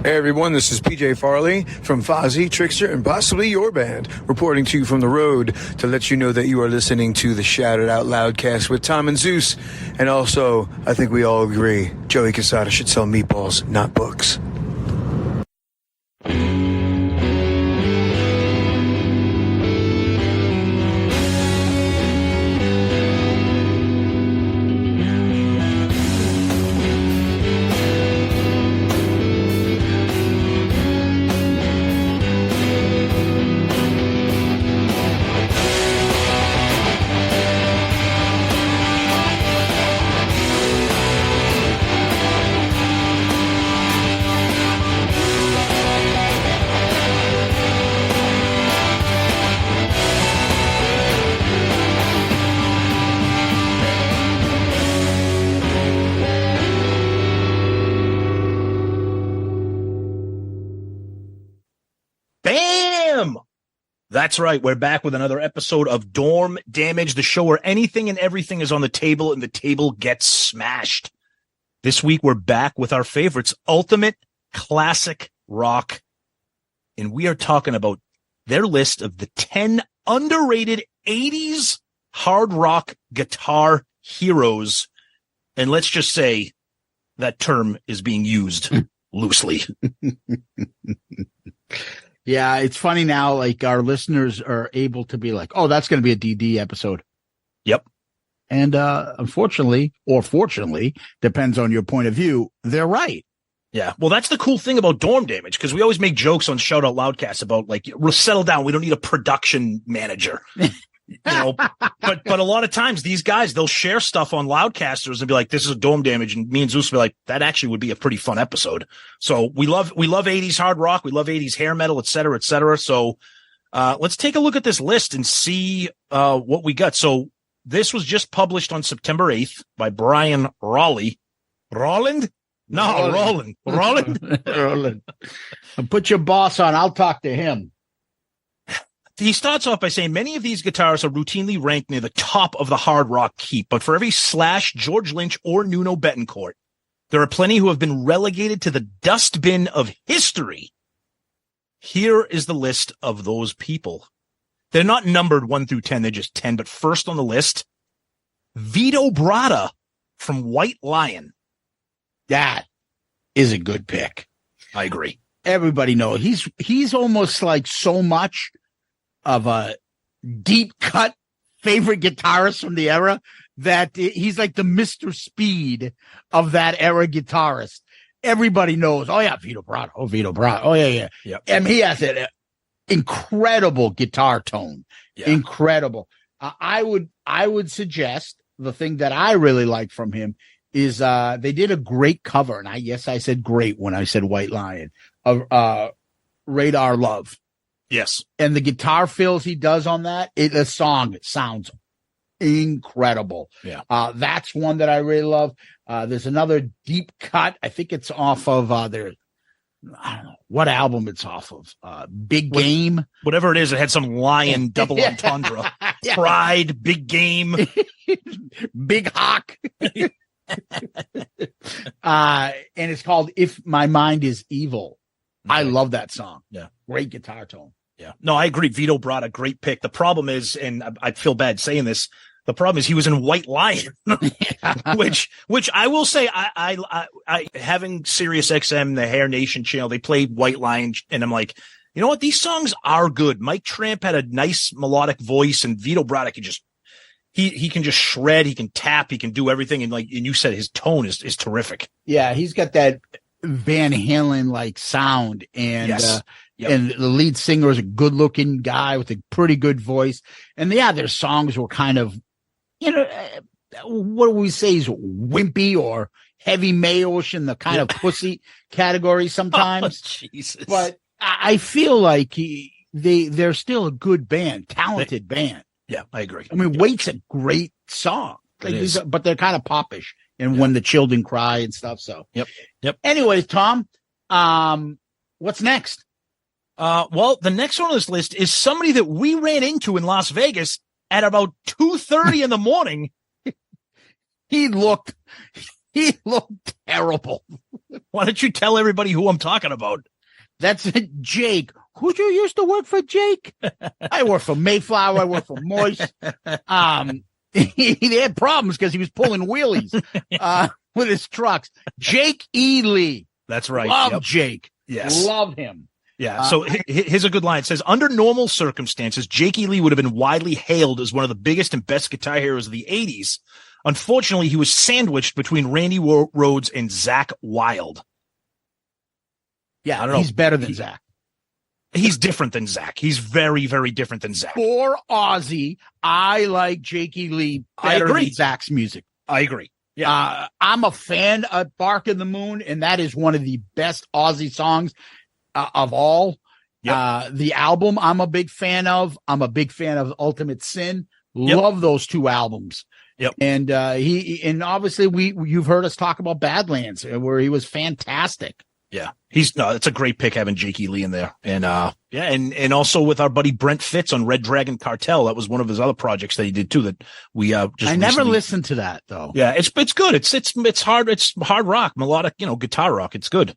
Hey everyone, this is PJ Farley from Fozzy, Trickster, and possibly your band, reporting to you from the road to let you know that you are listening to the Shout It Out Loudcast with Tom and Zeus. And also, I think we all agree, Joey Casada should sell meatballs, not books. That's right. We're back with another episode of Dorm Damage, the show where anything and everything is on the table and the table gets smashed. This week, we're back with our favorites, Ultimate Classic Rock. And we are talking about their list of the 10 underrated 80s hard rock guitar heroes. And let's just say that term is being used loosely. Yeah, it's funny now, like our listeners are able to be like, oh, that's going to be a DD episode. Yep. And unfortunately, or fortunately, depends on your point of view, they're right. Yeah. Well, that's the cool thing about Dorm Damage, because we always make jokes on Shout Out Loudcast about, like, we'll settle down. We don't need a production manager. You know, but a lot of times these guys, they'll share stuff on Loudcasters and be like, this is a Dorm Damage. And me and Zeus will be like, that actually would be a pretty fun episode. So we love 80s hard rock. We love 80s hair metal, et cetera, et cetera. So, let's take a look at this list and see, what we got. So this was just published on September 8th by Brian Rowley. Roland? No, Roland. Roland. Put your boss on. I'll talk to him. He starts off by saying many of these guitarists are routinely ranked near the top of the hard rock heap, but for every Slash, George Lynch, or Nuno Bettencourt, there are plenty who have been relegated to the dustbin of history. Here is the list of those people. They're not numbered 1 through 10, they're just 10, but first on the list, Vito Bratta from White Lion. That is a good pick. I agree. Everybody knows he's almost like so much of a deep cut favorite guitarist from the era that he's like the Mr. Speed of that era guitarist. Everybody knows, oh yeah, Vito Bratta. Oh, Vito Bratta. Oh yeah. Yep. And he has an incredible guitar tone. Yeah. Incredible. I would suggest the thing that I really like from him is they did a great cover, and I said great when I said White Lion, of Radar Love. Yes. And the guitar fills he does on that, the song sounds incredible. Yeah. That's one that I really love. There's another deep cut. I think it's off of I don't know what album it's off of. Big Game. Whatever it is, it had some lion double entendre. Yeah. Pride, Big Game. Big Hawk. And it's called If My Mind Is Evil. Okay. I love that song. Yeah. Great guitar tone. Yeah. No, I agree. Vito Bratta, great pick. The problem is, and I feel bad saying this, the problem is he was in White Lion, which I will say, I having Sirius XM, the Hair Nation channel, they played White Lion, and I'm like, you know what? These songs are good. Mike Tramp had a nice melodic voice, and Vito Bratta can just, he can just shred, he can tap, he can do everything. And and you said his tone is terrific. Yeah. He's got that Van Halen like sound, and yes. Yep. And the lead singer is a good looking guy with a pretty good voice. And yeah, their songs were kind of, what do we say is wimpy or heavy male-ish in the kind of pussy category sometimes. Oh, Jesus. But I feel like they're still a good band, talented band. Yeah, I agree. I mean, Wait's a great song, but they're kind of popish. And When the Children Cry and stuff. So, yep. Anyways, Tom, what's next? Well, the next one on this list is somebody that we ran into in Las Vegas at about 2:30 in the morning. He looked He looked terrible. Why don't you tell everybody who I'm talking about? That's Jake. Who'd you used to work for, Jake? I work for Mayflower. I work for Moist. He had problems because he was pulling wheelies with his trucks. Jake E. Lee. That's right. Love Jake. Yes. Love him. Yeah. So here's a good line. It says, under normal circumstances, Jake E. Lee would have been widely hailed as one of the biggest and best guitar heroes of the 80s. Unfortunately, he was sandwiched between Randy Rhoads and Zakk Wylde. Yeah, I don't know. He's better than Zakk. He's different than Zakk. He's very, very different than Zakk. For Ozzy, I like Jake E. Lee better than Zack's music. I agree. Yeah. I'm a fan of Bark in the Moon, and that is one of the best Ozzy songs of all. Yep. The album I'm a big fan of. I'm a big fan of Ultimate Sin. Love those two albums. Yep. And and obviously you've heard us talk about Badlands, where he was fantastic. Yeah. It's a great pick having Jake E. Lee in there. And and also with our buddy Brent Fitz on Red Dragon Cartel. That was one of his other projects that he did too that we never listened to that though. Yeah, it's good. It's hard rock, melodic, guitar rock. It's good.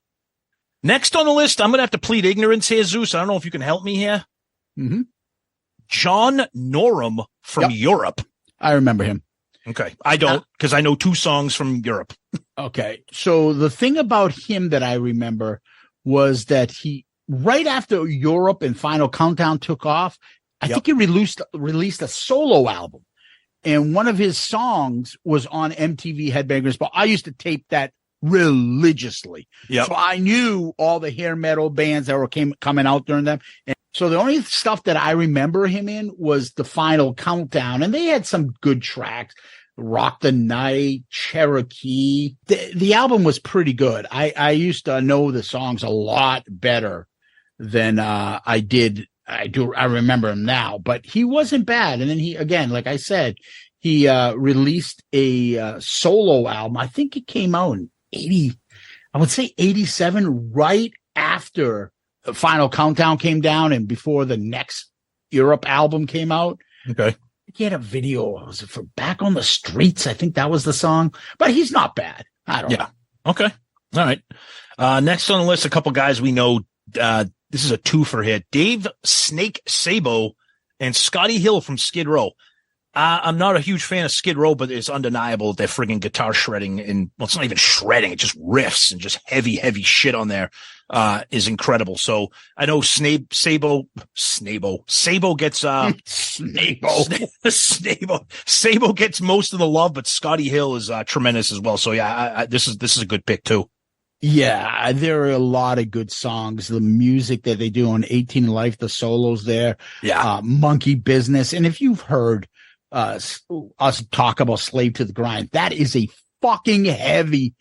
Next on the list, I'm gonna have to plead ignorance here, Zeus. I don't know if you can help me here. Mm-hmm. John Norum from Europe. I remember him. Okay. I don't, because I know two songs from Europe. Okay. So the thing about him that I remember was that he, right after Europe and Final Countdown took off, I think he released a solo album. And one of his songs was on MTV Headbangers Ball. I used to tape that religiously. Yep. So I knew all the hair metal bands that were coming out during them. And so the only stuff that I remember him in was the Final Countdown, and they had some good tracks. Rock the Night, Cherokee. The album was pretty good. I used to know the songs a lot better than I did. I remember him now, but he wasn't bad. And then he, again, like I said, he released a solo album. I think it came out in 87, right after the Final Countdown came down and before the next Europe album came out. Okay. He had a video. Was it for Back on the Streets? I think that was the song, but he's not bad. I don't know. Okay. All right. Next on the list, a couple guys we know. This is a twofer here. Dave Snake Sabo and Scotty Hill from Skid Row. I'm not a huge fan of Skid Row, but it's undeniable that their friggin' guitar shredding and, well, it's not even shredding. It just riffs and just heavy shit on there, is incredible. So I know Sabo gets, Sabo gets most of the love, but Scotty Hill is, tremendous as well. So yeah, this is a good pick too. Yeah, there are a lot of good songs. The music that they do on 18 Life, the solos there, Monkey Business. And if you've heard us talk about Slave to the Grind, that is a fucking heavy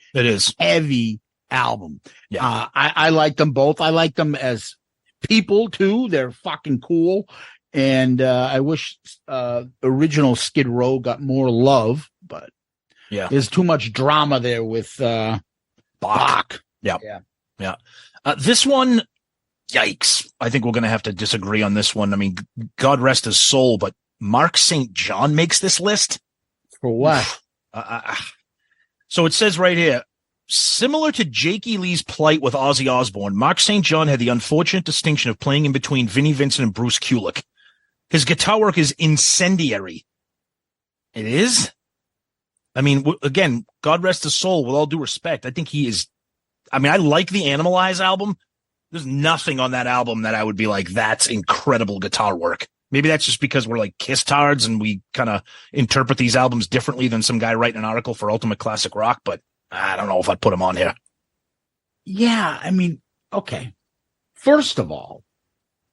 album. Yeah. I like them both. I like them as people too. They're fucking cool. And I wish original Skid Row got more love, but there's too much drama there with Bach. Yeah. This one, yikes. I think we're going to have to disagree on this one. I mean, God rest his soul, but Mark St. John makes this list. For what? So it says right here, similar to Jake E. Lee's plight with Ozzy Osbourne, Mark St. John had the unfortunate distinction of playing in between Vinnie Vincent and Bruce Kulick. His guitar work is incendiary. It is? I mean, again, God rest his soul, with all due respect. I think he is. I mean, I like the Animalize album. There's nothing on that album that I would be like, that's incredible guitar work. Maybe that's just because we're like Kiss-tards and we kind of interpret these albums differently than some guy writing an article for Ultimate Classic Rock, but I don't know if I'd put him on here. Yeah, I mean, okay. First of all,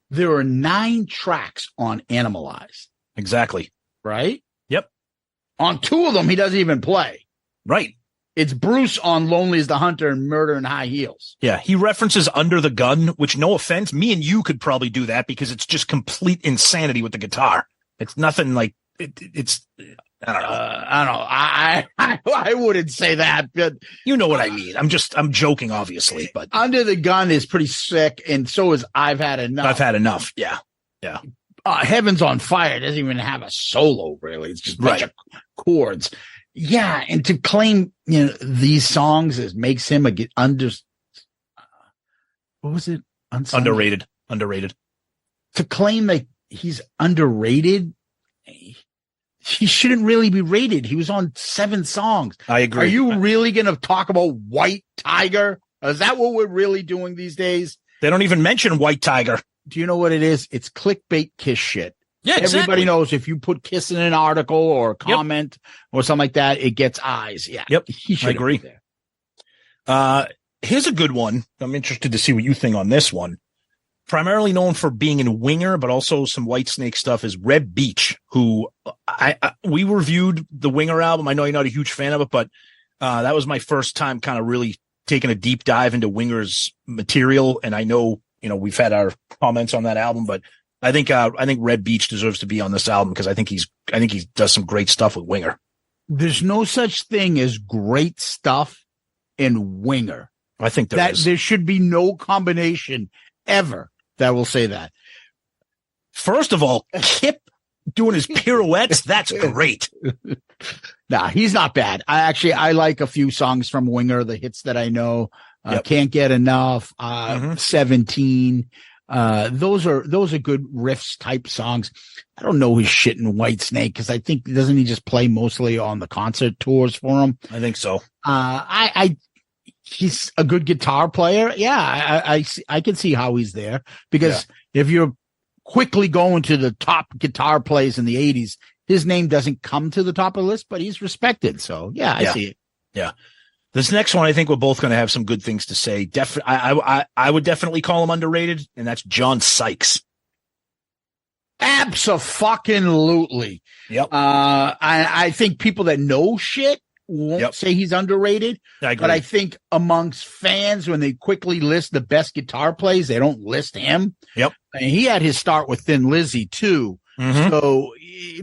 there are 9 tracks on Animalize. Exactly. Right? Yep. On 2 of them, he doesn't even play. Right. It's Bruce on Lonely as the Hunter and Murder in High Heels. Yeah, he references Under the Gun, which, no offense, me and you could probably do that because it's just complete insanity with the guitar. It's nothing like it's. I don't know. I wouldn't say that, but you know what I mean. I'm joking, obviously, but Under the Gun is pretty sick, and so is I've Had Enough. I've Had Enough. Yeah. Heaven's on Fire doesn't even have a solo, really. It's just a bunch of chords. Yeah, and to claim these songs as makes him what was it? Underrated. To claim that he's underrated, he shouldn't really be rated. He was on 7 songs. I agree. Are you really going to talk about White Tiger? Is that what we're really doing these days? They don't even mention White Tiger. Do you know what it is? It's clickbait Kiss shit. Yeah, exactly. Everybody knows if you put Kiss in an article or a comment or something like that, it gets eyes. Yeah. Yep. I agree. Here's a good one. I'm interested to see what you think on this one. Primarily known for being in Winger, but also some Whitesnake stuff, is Reb Beach, who we reviewed the Winger album. I know you're not a huge fan of it, but that was my first time kind of really taking a deep dive into Winger's material. And I know, we've had our comments on that album, but I think Reb Beach deserves to be on this album because I think he does some great stuff with Winger. There's no such thing as great stuff in Winger. I think there should be no combination ever that will say that. First of all, Kip doing his pirouettes, that's great. Nah, he's not bad. I like a few songs from Winger, the hits that I know. Can't Get Enough, 17. Those are good riffs type songs. I don't know his shit in Whitesnake because I think doesn't he just play mostly on the concert tours for him? I think so. He's a good guitar player. Yeah, I can see how he's there because if you're quickly going to the top guitar players in the 80s, his name doesn't come to the top of the list, but he's respected. So I see it. Yeah. This next one, I think we're both going to have some good things to say. I would definitely call him underrated, and that's John Sykes. Abso-fucking-lutely. Yep. I think people that know shit won't say he's underrated. I agree. But I think amongst fans, when they quickly list the best guitar plays, they don't list him. Yep. And he had his start with Thin Lizzy too. Mm-hmm. So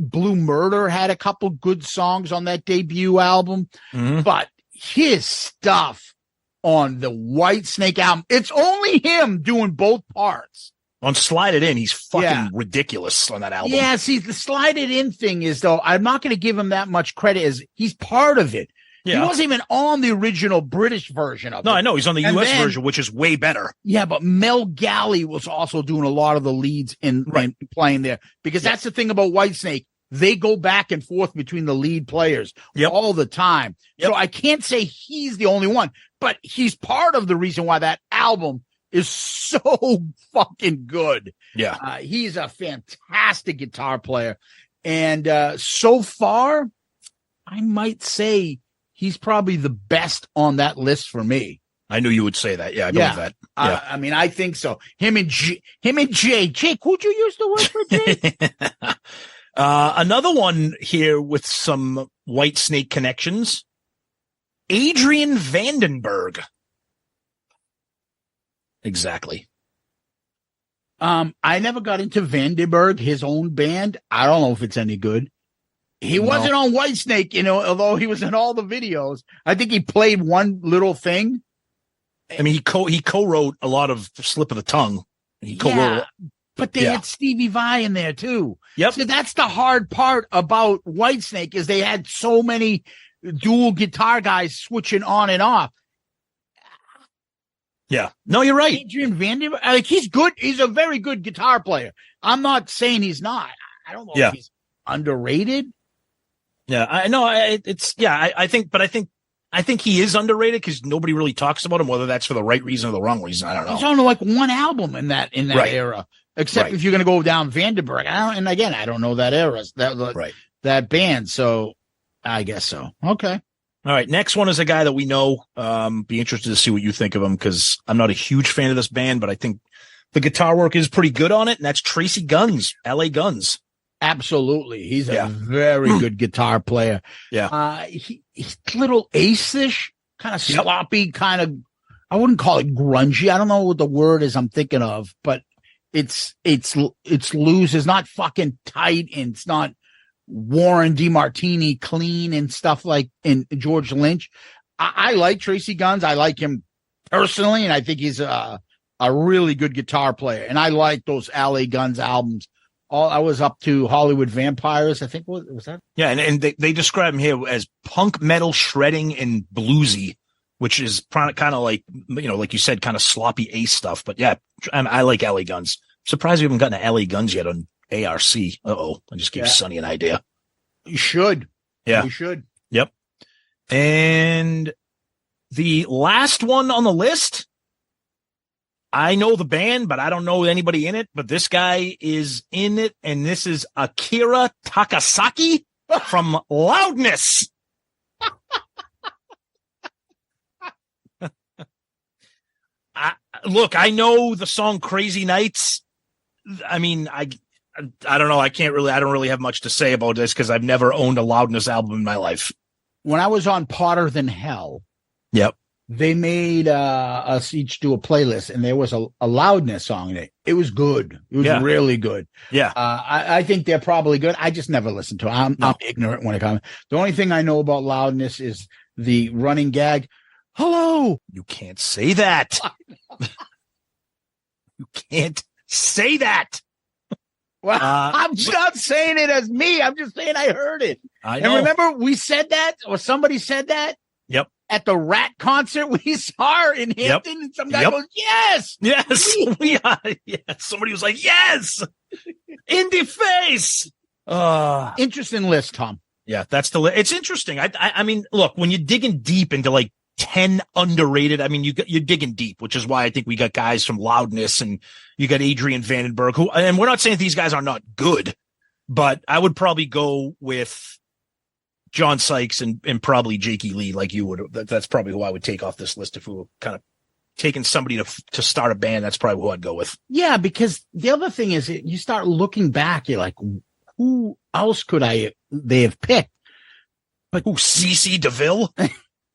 Blue Murder had a couple good songs on that debut album, but his stuff on the Whitesnake album, it's only him doing both parts. On Slide It In, he's fucking ridiculous on that album. Yeah, see, the Slide It In thing is, though, I'm not going to give him that much credit as he's part of it. Yeah. He wasn't even on the original British version of it. No, I know. He's on the U.S. version, which is way better. Yeah, but Mel Galley was also doing a lot of the leads in playing there. Because that's the thing about Whitesnake. They go back and forth between the lead players all the time. So I can't say he's the only one, but he's part of the reason why that album is so fucking good. Yeah. He's a fantastic guitar player. And so far, I might say he's probably the best on that list for me. I knew you would say that. Yeah, I believe that. Yeah. I mean, I think so. Him and Jay. Jake, who'd you used to work for, Jake? Another one here with some Whitesnake connections. Adrian Vandenberg. Exactly. I never got into Vandenberg, his own band. I don't know if it's any good. He wasn't on Whitesnake, although he was in all the videos. I think he played one little thing. I mean, he co-wrote a lot of Slip of the Tongue. He co-wrote, but they had Stevie Vai in there too. Yep. So that's the hard part about Whitesnake is they had so many dual guitar guys switching on and off. Yeah. No, you're right. Adrian Vandenberg, he's good. He's a very good guitar player. I'm not saying he's not. I don't know if he's underrated. Yeah, I know. I think he is underrated because nobody really talks about him, whether that's for the right reason or the wrong reason. I don't know. He's on like one album in that era, except if you're going to go down Vandenberg. I don't know that era, that band. So I guess so. Okay. All right. Next one is a guy that we know. Be interested to see what you think of him because I'm not a huge fan of this band, but I think the guitar work is pretty good on it. And that's Tracy Guns, LA Guns. Absolutely. He's a very good guitar player. Yeah. He's a little ace-ish, kind of sloppy, kind of, I wouldn't call it grungy. I don't know what the word is I'm thinking of, but it's loose. It's not fucking tight and it's not Warren DeMartini clean and stuff like in George Lynch. I like Tracy Guns. I like him personally, and I think he's a really good guitar player. And I like those LA Guns albums I was up to Hollywood Vampires. I think was that? Yeah, and they describe him here as punk metal shredding and bluesy, which is kind of like, like you said, kind of sloppy Ace stuff. But yeah, I like LA Guns. Surprised we haven't gotten to LA Guns yet on ARC. I just gave Sonny an idea. You should. Yeah, you should. Yep. And the last one on the list, I know the band, but I don't know anybody in it. But this guy is in it, and this is Akira Takasaki from Loudness. Look, I know the song Crazy Nights. I mean, I don't know. I don't really have much to say about this because I've never owned a Loudness album in my life. When I was on Potter Than Hell, yep, they made us each do a playlist, and there was a Loudness song in it. It was good. It was really good. Yeah. I think they're probably good. I just never listened to it. I'm ignorant when it comes. The only thing I know about Loudness is the running gag. Hello. You can't say that. You can't say that. Well, I'm not saying it as me. I'm just saying I heard it. I know. And remember, we said that, or somebody said that. Yep. At the Rat concert we saw in Hampton, and some guy goes, "Yes, yes, we are." Yeah. Somebody was like, "Yes, in the face." Interesting list, Tom. Yeah, that's the list. It's interesting. I mean, look, when you're digging deep into like 10 underrated, I mean, you're digging deep, which is why I think we got guys from Loudness, and you got Adrian Vandenberg, who, and we're not saying these guys are not good, but I would probably go with John Sykes and probably Jakey Lee, like you would. That's probably who I would take off this list if we were kind of taking somebody to start a band. That's probably who I'd go with. Yeah, because the other thing is, you start looking back, you're like, who else could they have picked? But who? CC DeVille?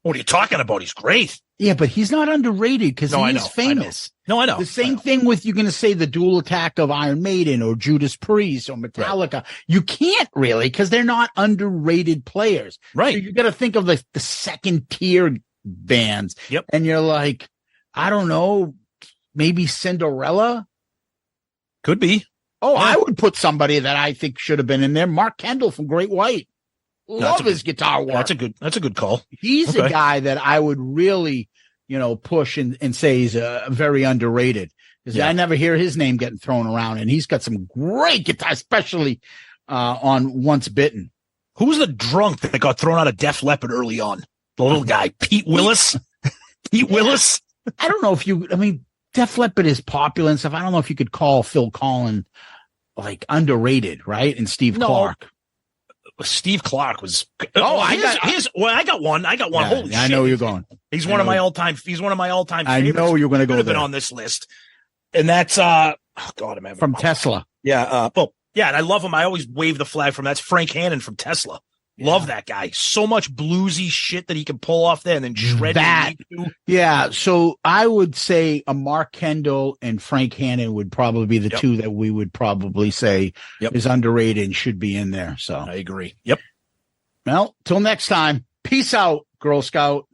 What are you talking about? He's great. Yeah, but he's not underrated because he's famous. I know. The same thing with, you're going to say the Dual Attack of Iron Maiden or Judas Priest or Metallica. Right. You can't really, because they're not underrated players. Right. So you got to think of the second tier bands. Yep. And you're like, I don't know, maybe Cinderella? Could be. Oh, yeah. I would put somebody that I think should have been in there. Mark Kendall from Great White. Love his guitar work. That's a good call. He's a guy that I would really, push and say he's very underrated. Because I never hear his name getting thrown around, and he's got some great guitar, especially on Once Bitten. Who's the drunk that got thrown out of Def Leppard early on? The little guy, Pete Willis. Pete Willis. I don't know if Def Leppard is popular and stuff. I don't know if you could call Phil Collins like underrated, right? And Steve Clark. Steve Clark was. I got one. Yeah, Holy shit! I know where you're going. He's one of my all-time. He's one of my all-time. I know you're going to go there. Been on this list, and that's I'm having from Tesla. Yeah. And I love him. I always wave the flag from. That's Frank Hannon from Tesla. Love that guy. So much bluesy shit that he can pull off there and then shred that. Yeah. So I would say a Mark Kendall and Frank Hannon would probably be the two that we would probably say is underrated and should be in there. So I agree. Yep. Well, till next time. Peace out, Girl Scout.